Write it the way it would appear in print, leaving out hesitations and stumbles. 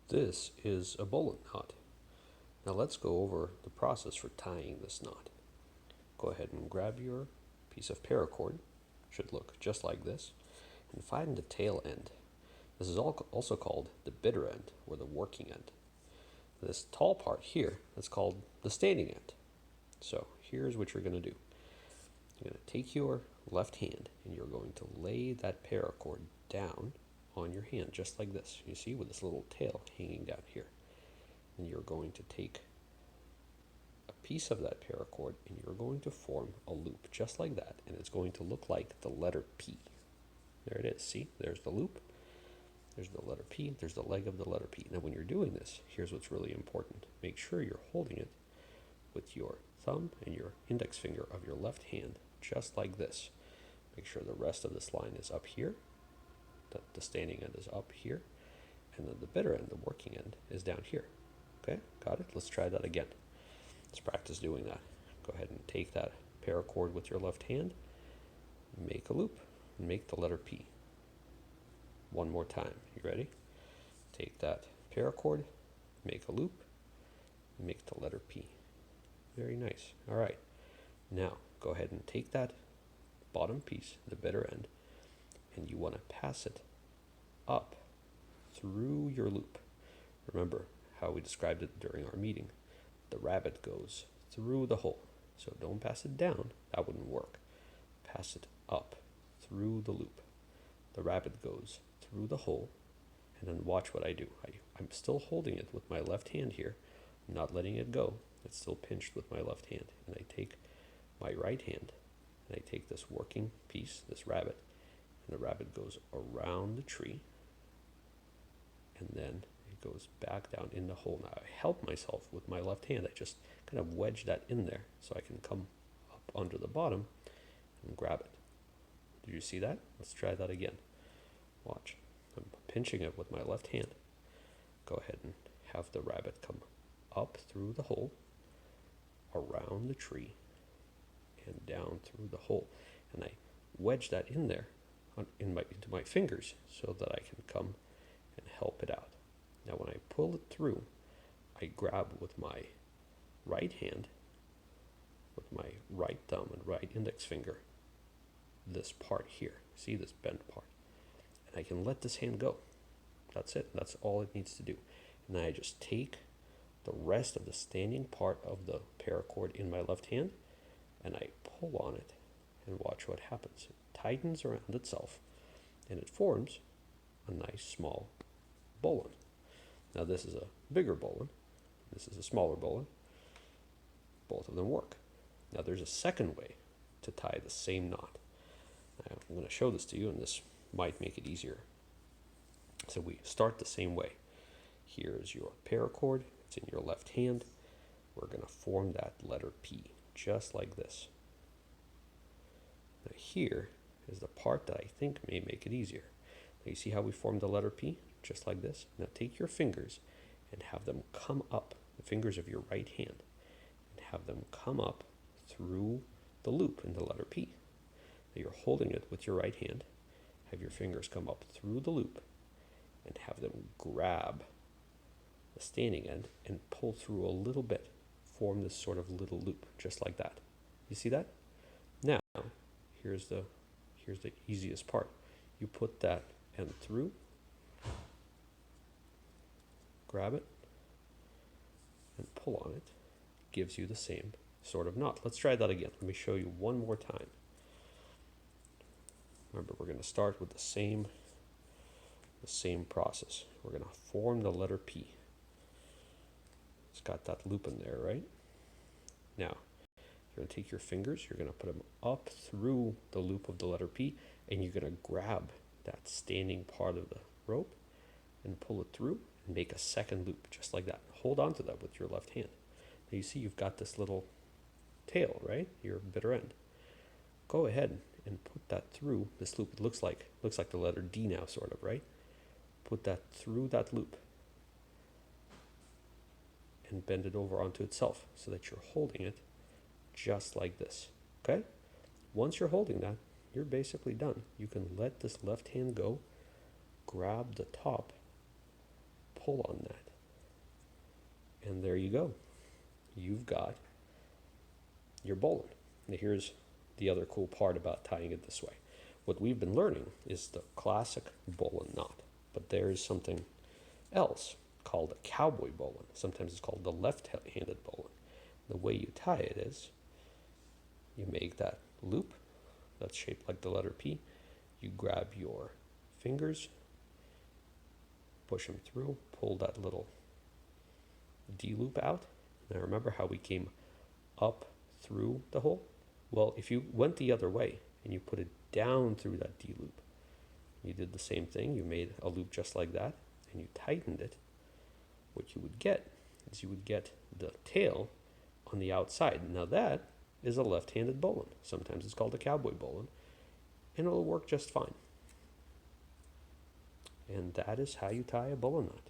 This is a bowline knot. Now let's go over the process for tying this knot. Go ahead and grab your piece of paracord, should look just like this, and find the tail end. This is also called the bitter end or the working end. This tall part here is called the standing end. So here's what you're going to do. You're going to take your left hand and you're going to lay that paracord down on your hand just like this. You see, with this little tail hanging down here. And you're going to take a piece of that paracord and you're going to form a loop just like that, and it's going to look like the letter P. There it is. See, there's the loop, there's the letter P, there's the leg of the letter P. Now when you're doing this, here's what's really important. Make sure you're holding it with your thumb and your index finger of your left hand just like this. Make sure the rest of this line is up here, that the standing end is up here, and then the bitter end, the working end, is down here. Okay, got it? Let's try that again. Let's practice doing that. Go ahead and take that paracord with your left hand, make a loop, and make the letter P. One more time. You ready? Take that paracord, make a loop, and make the letter P. Very nice. All right. Now, go ahead and take that bottom piece, the bitter end, and you want to pass it up through your loop. Remember how we described it during our meeting. The rabbit goes through the hole. So don't pass it down, that wouldn't work. Pass it up through the loop. The rabbit goes through the hole, and then watch what I do. I'm still holding it with my left hand here. I'm not letting it go. It's still pinched with my left hand. And I take my right hand, and I take this working piece, this rabbit, and the rabbit goes around the tree, and then it goes back down in the hole. Now I help myself with my left hand. I just kind of wedge that in there so I can come up under the bottom and grab it. Did you see that? Let's try that again. Watch. I'm pinching it with my left hand. Go ahead and have the rabbit come up through the hole, around the tree, and down through the hole. And I wedge that in there into my fingers so that I can come and help it out. Now when I pull it through, I grab with my right hand, with my right thumb and right index finger, this part here. See this bent part? And I can let this hand go. That's it. That's all it needs to do. And then I just take the rest of the standing part of the paracord in my left hand and I pull on it, and watch what happens. It tightens around itself and it forms a nice small bowline. Now this is a bigger bowline, this is a smaller bowline. Both of them work. Now there's a second way to tie the same knot. Now, I'm going to show this to you, and this might make it easier. So we start the same way. Here's your paracord, it's in your left hand. We're going to form that letter P, just like this. Now here is the part that I think may make it easier. Now you see how we formed the letter P? Just like this. Now take your fingers and have them come up, the fingers of your right hand, and have them come up through the loop in the letter P. Now you're holding it with your right hand. Have your fingers come up through the loop and have them grab the standing end and pull through a little bit. Form this sort of little loop, just like that. You see that? Now, here's the easiest part. You put that end through, grab it, and pull on it. Gives you the same sort of knot. Let's try that again. Let me show you one more time. Remember, we're going to start with the same process. We're going to form the letter P. It's got that loop in there, right? Now, you're going to take your fingers, you're going to put them up through the loop of the letter P, and you're going to grab that standing part of the rope and pull it through and make a second loop, just like that. Hold on to that with your left hand. Now you see you've got this little tail, right? Your bitter end. Go ahead and put that through this loop. It looks like the letter D now, sort of, right? Put that through that loop and bend it over onto itself so that you're holding it just like this. Okay? Once you're holding that, you're basically done. You can let this left hand go, grab the top pull on that. And there you go. You've got your bowline. Now here's the other cool part about tying it this way. What we've been learning is the classic bowline knot, but there is something else called a cowboy bowline. Sometimes it's called the left-handed bowline. The way you tie it is you make that loop that's shaped like the letter P. You grab your fingers, push them through, pull that little D loop out. Now remember how we came up through the hole? Well, if you went the other way and you put it down through that D loop, you did the same thing. You made a loop just like that and you tightened it. What you would get is you would get the tail on the outside. Now that is a left-handed bowline. Sometimes it's called a cowboy bowline, and it'll work just fine. And that is how you tie a bowline knot.